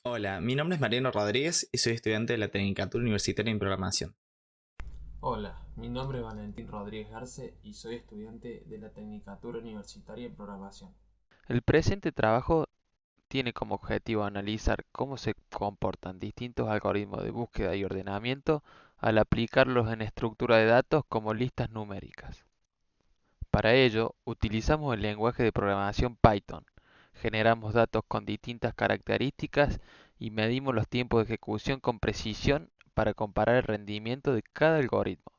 Hola, mi nombre es Mariano Rodríguez y soy estudiante de la Tecnicatura Universitaria en Programación. Hola, mi nombre es Valentín Rodríguez Garce y soy estudiante de la Tecnicatura Universitaria en Programación. El presente trabajo tiene como objetivo analizar cómo se comportan distintos algoritmos de búsqueda y ordenamiento al aplicarlos en estructura de datos como listas numéricas. Para ello, utilizamos el lenguaje de programación Python. Generamos datos con distintas características y medimos los tiempos de ejecución con precisión para comparar el rendimiento de cada algoritmo.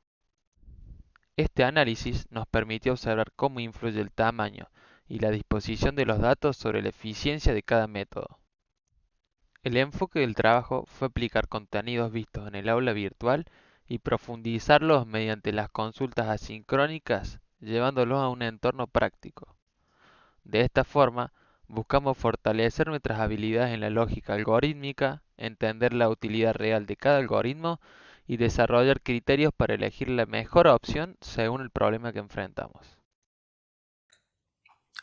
Este análisis nos permitió observar cómo influye el tamaño y la disposición de los datos sobre la eficiencia de cada método. El enfoque del trabajo fue aplicar contenidos vistos en el aula virtual y profundizarlos mediante las consultas asincrónicas, llevándolos a un entorno práctico. De esta forma, buscamos fortalecer nuestras habilidades en la lógica algorítmica, entender la utilidad real de cada algoritmo y desarrollar criterios para elegir la mejor opción según el problema que enfrentamos.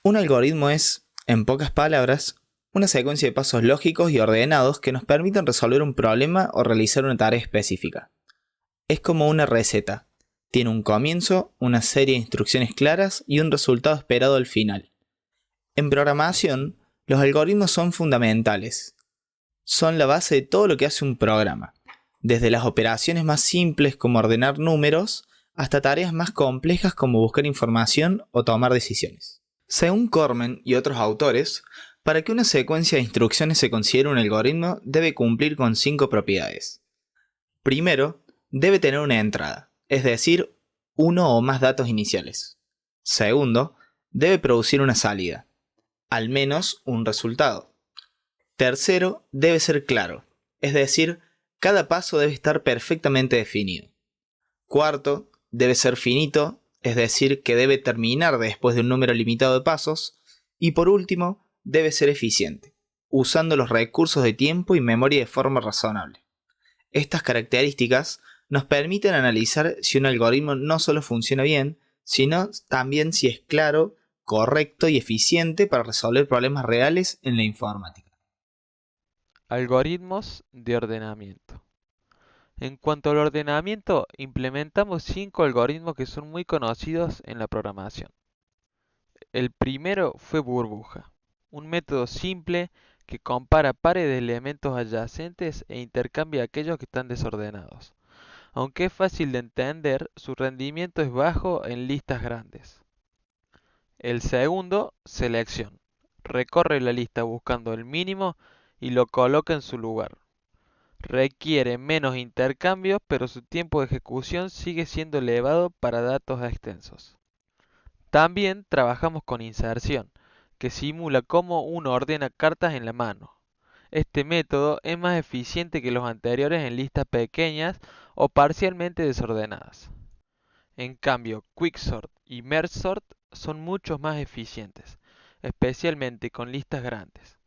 Un algoritmo es, en pocas palabras, una secuencia de pasos lógicos y ordenados que nos permiten resolver un problema o realizar una tarea específica. Es como una receta. Tiene un comienzo, una serie de instrucciones claras y un resultado esperado al final. En programación, los algoritmos son fundamentales. Son la base de todo lo que hace un programa, desde las operaciones más simples como ordenar números hasta tareas más complejas como buscar información o tomar decisiones. Según Cormen y otros autores, para que una secuencia de instrucciones se considere un algoritmo debe cumplir con 5 propiedades. Primero, debe tener una entrada, es decir, uno o más datos iniciales. Segundo, debe producir una salida, al menos un resultado. Tercero, debe ser claro, es decir, cada paso debe estar perfectamente definido. Cuarto, debe ser finito, es decir, que debe terminar después de un número limitado de pasos. Y por último, debe ser eficiente, usando los recursos de tiempo y memoria de forma razonable. Estas características nos permiten analizar si un algoritmo no solo funciona bien, sino también si es claro, correcto y eficiente para resolver problemas reales en la informática. Algoritmos de ordenamiento. En cuanto al ordenamiento, implementamos 5 algoritmos que son muy conocidos en la programación. El primero fue burbuja, un método simple que compara pares de elementos adyacentes e intercambia aquellos que están desordenados. Aunque es fácil de entender, su rendimiento es bajo en listas grandes. El segundo, selección. Recorre la lista buscando el mínimo y lo coloca en su lugar. Requiere menos intercambios, pero su tiempo de ejecución sigue siendo elevado para datos extensos. También trabajamos con inserción, que simula cómo uno ordena cartas en la mano. Este método es más eficiente que los anteriores en listas pequeñas o parcialmente desordenadas. En cambio, Quicksort y Mergesort son mucho más eficientes, especialmente con listas grandes.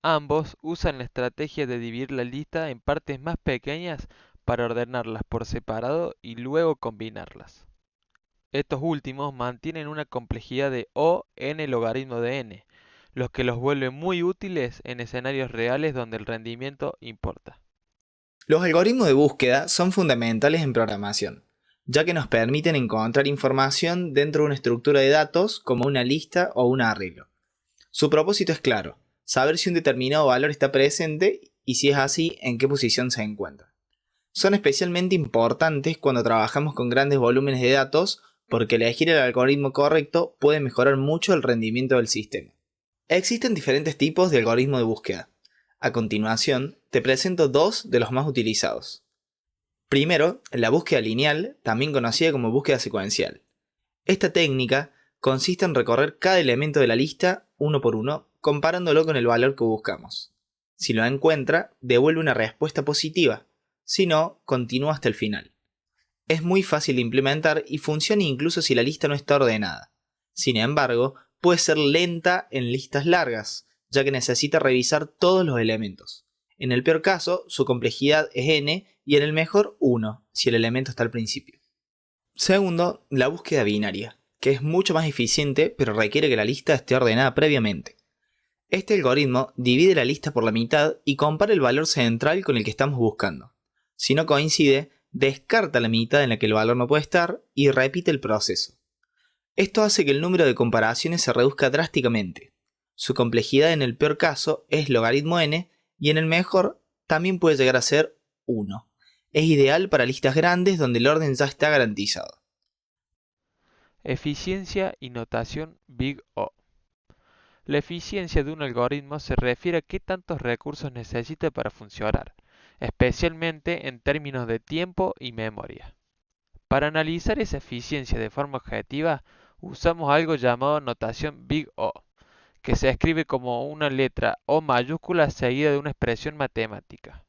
Ambos usan la estrategia de dividir la lista en partes más pequeñas para ordenarlas por separado y luego combinarlas. Estos últimos mantienen una complejidad de O n logaritmo de n, lo que los vuelve muy útiles en escenarios reales donde el rendimiento importa. Los algoritmos de búsqueda son fundamentales en programación, ya que nos permiten encontrar información dentro de una estructura de datos como una lista o un arreglo. Su propósito es claro, saber si un determinado valor está presente y si es así, en qué posición se encuentra. Son especialmente importantes cuando trabajamos con grandes volúmenes de datos porque elegir el algoritmo correcto puede mejorar mucho el rendimiento del sistema. Existen diferentes tipos de algoritmo de búsqueda. A continuación, te presento dos de los más utilizados. Primero, la búsqueda lineal, también conocida como búsqueda secuencial. Esta técnica consiste en recorrer cada elemento de la lista uno por uno, comparándolo con el valor que buscamos. Si lo encuentra, devuelve una respuesta positiva. Si no, continúa hasta el final. Es muy fácil de implementar y funciona incluso si la lista no está ordenada. Sin embargo, puede ser lenta en listas largas, ya que necesita revisar todos los elementos. En el peor caso, su complejidad es n y en el mejor 1, si el elemento está al principio. Segundo, la búsqueda binaria, que es mucho más eficiente pero requiere que la lista esté ordenada previamente. Este algoritmo divide la lista por la mitad y compara el valor central con el que estamos buscando. Si no coincide, descarta la mitad en la que el valor no puede estar y repite el proceso. Esto hace que el número de comparaciones se reduzca drásticamente. Su complejidad en el peor caso es logaritmo n y en el mejor también puede llegar a ser 1. Es ideal para listas grandes donde el orden ya está garantizado. Eficiencia y notación Big O. La eficiencia de un algoritmo se refiere a qué tantos recursos necesita para funcionar, especialmente en términos de tiempo y memoria. Para analizar esa eficiencia de forma objetiva, usamos algo llamado notación Big O, que se escribe como una letra O mayúscula seguida de una expresión matemática.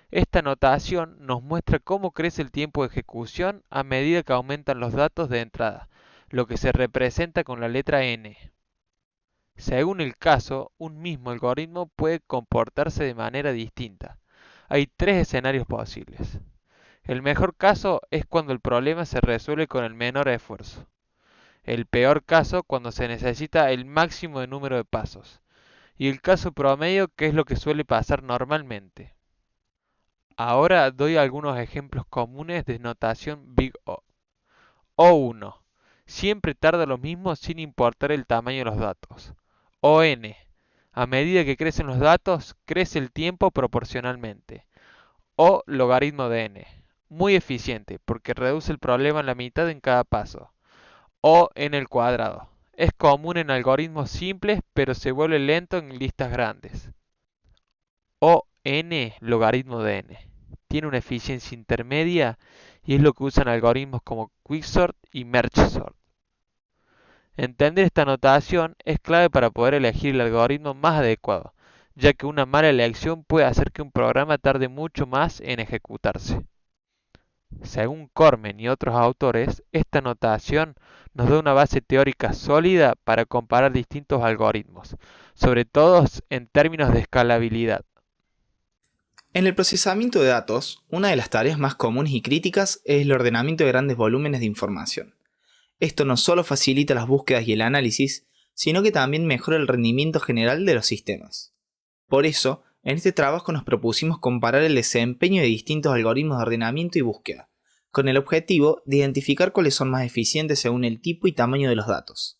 Esta notación nos muestra cómo crece el tiempo de ejecución a medida que aumentan los datos de entrada, lo que se representa con la letra N. Según el caso, un mismo algoritmo puede comportarse de manera distinta. Hay tres escenarios posibles. El mejor caso es cuando el problema se resuelve con el menor esfuerzo. El peor caso cuando se necesita el máximo de número de pasos. Y el caso promedio, que es lo que suele pasar normalmente. Ahora doy algunos ejemplos comunes de notación Big O. O1. Siempre tarda lo mismo sin importar el tamaño de los datos. ON. A medida que crecen los datos, crece el tiempo proporcionalmente. O logaritmo de n. Muy eficiente, porque reduce el problema en la mitad en cada paso. O n al cuadrado. Es común en algoritmos simples, pero se vuelve lento en listas grandes. O n logaritmo de n. Tiene una eficiencia intermedia y es lo que usan algoritmos como Quicksort y MergeSort. Entender esta notación es clave para poder elegir el algoritmo más adecuado, ya que una mala elección puede hacer que un programa tarde mucho más en ejecutarse. Según Cormen y otros autores, esta notación nos da una base teórica sólida para comparar distintos algoritmos, sobre todo en términos de escalabilidad. En el procesamiento de datos, una de las tareas más comunes y críticas es el ordenamiento de grandes volúmenes de información. Esto no solo facilita las búsquedas y el análisis, sino que también mejora el rendimiento general de los sistemas. Por eso, en este trabajo nos propusimos comparar el desempeño de distintos algoritmos de ordenamiento y búsqueda, con el objetivo de identificar cuáles son más eficientes según el tipo y tamaño de los datos.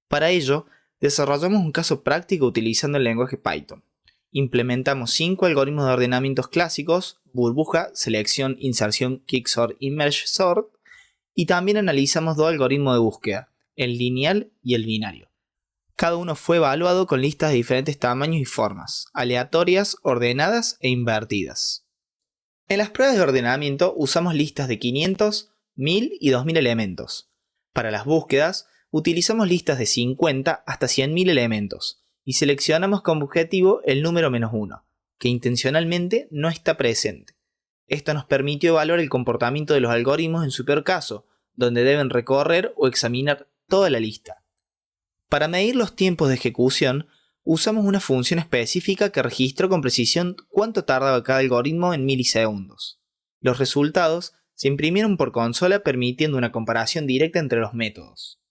Para ello, desarrollamos un caso práctico utilizando el lenguaje Python. Implementamos 5 algoritmos de ordenamientos clásicos: burbuja, selección, inserción, quicksort y mergesort, y también analizamos 2 algoritmos de búsqueda, el lineal y el binario. Cada uno fue evaluado con listas de diferentes tamaños y formas, aleatorias, ordenadas e invertidas. En las pruebas de ordenamiento usamos listas de 500, 1000 y 2000 elementos. Para las búsquedas utilizamos listas de 50 hasta 100.000 elementos y seleccionamos como objetivo el número -1, que intencionalmente no está presente. Esto nos permitió evaluar el comportamiento de los algoritmos en su peor caso, donde deben recorrer o examinar toda la lista. Para medir los tiempos de ejecución, usamos una función específica que registró con precisión cuánto tardaba cada algoritmo en milisegundos. Los resultados se imprimieron por consola, permitiendo una comparación directa entre los métodos.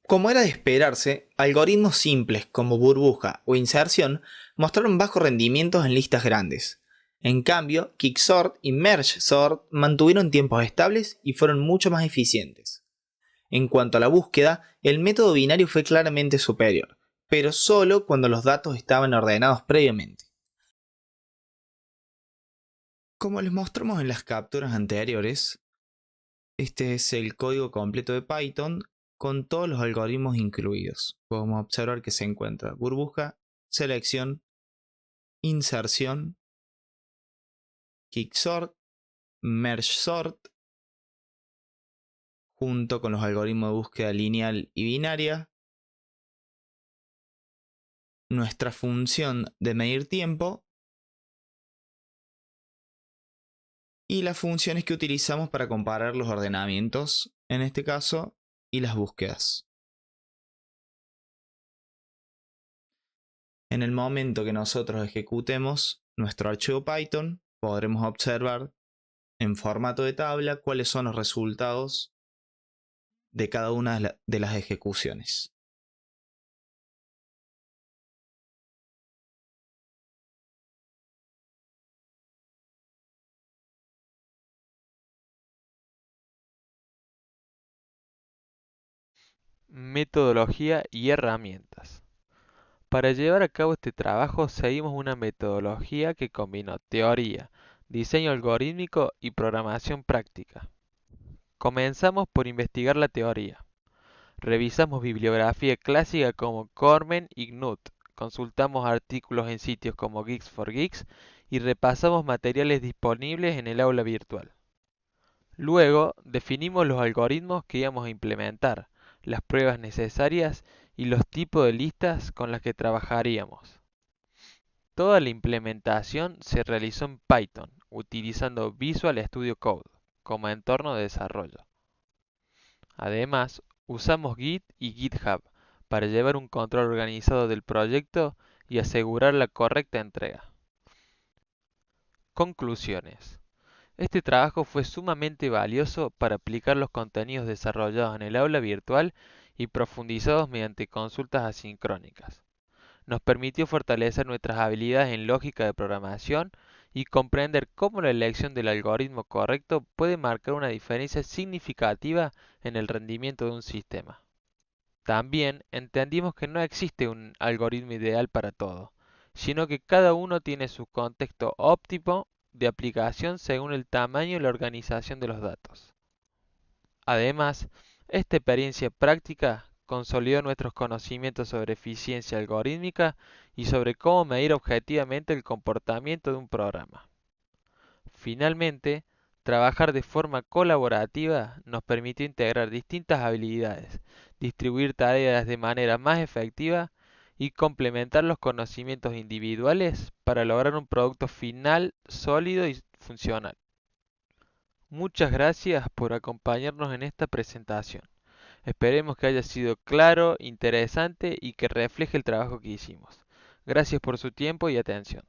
Como era de esperarse, algoritmos simples como burbuja o inserción mostraron bajos rendimientos en listas grandes. En cambio, quicksort y mergesort mantuvieron tiempos estables y fueron mucho más eficientes. En cuanto a la búsqueda, el método binario fue claramente superior, pero solo cuando los datos estaban ordenados previamente. Como les mostramos en las capturas anteriores, este es el código completo de Python con todos los algoritmos incluidos. Podemos observar que se encuentra burbuja, selección, inserción, quicksort, mergesort, junto con los algoritmos de búsqueda lineal y binaria, nuestra función de medir tiempo y las funciones que utilizamos para comparar los ordenamientos, en este caso, y las búsquedas. En el momento que nosotros ejecutemos nuestro archivo Python, podremos observar en formato de tabla cuáles son los resultados de cada una de las ejecuciones. metodología y herramientas. Para llevar a cabo este trabajo seguimos una metodología que combinó teoría, diseño algorítmico y programación práctica. Comenzamos por investigar la teoría. Revisamos bibliografía clásica como Cormen y Knuth, consultamos artículos en sitios como Geeks for Geeks y repasamos materiales disponibles en el aula virtual. Luego, definimos los algoritmos que íbamos a implementar, las pruebas necesarias y los tipos de listas con las que trabajaríamos. Toda la implementación se realizó en Python, utilizando Visual Studio Code como entorno de desarrollo. Además, usamos Git y GitHub para llevar un control organizado del proyecto y asegurar la correcta entrega. Conclusiones. Este trabajo fue sumamente valioso para aplicar los contenidos desarrollados en el aula virtual y profundizados mediante consultas asincrónicas. Nos permitió fortalecer nuestras habilidades en lógica de programación y comprender cómo la elección del algoritmo correcto puede marcar una diferencia significativa en el rendimiento de un sistema. También entendimos que no existe un algoritmo ideal para todo, sino que cada uno tiene su contexto óptimo de aplicación según el tamaño y la organización de los datos. Además, esta experiencia práctica consolidó nuestros conocimientos sobre eficiencia algorítmica y sobre cómo medir objetivamente el comportamiento de un programa. Finalmente, trabajar de forma colaborativa nos permitió integrar distintas habilidades, distribuir tareas de manera más efectiva y complementar los conocimientos individuales para lograr un producto final sólido y funcional. Muchas gracias por acompañarnos en esta presentación. Esperemos que haya sido claro, interesante y que refleje el trabajo que hicimos. Gracias por su tiempo y atención.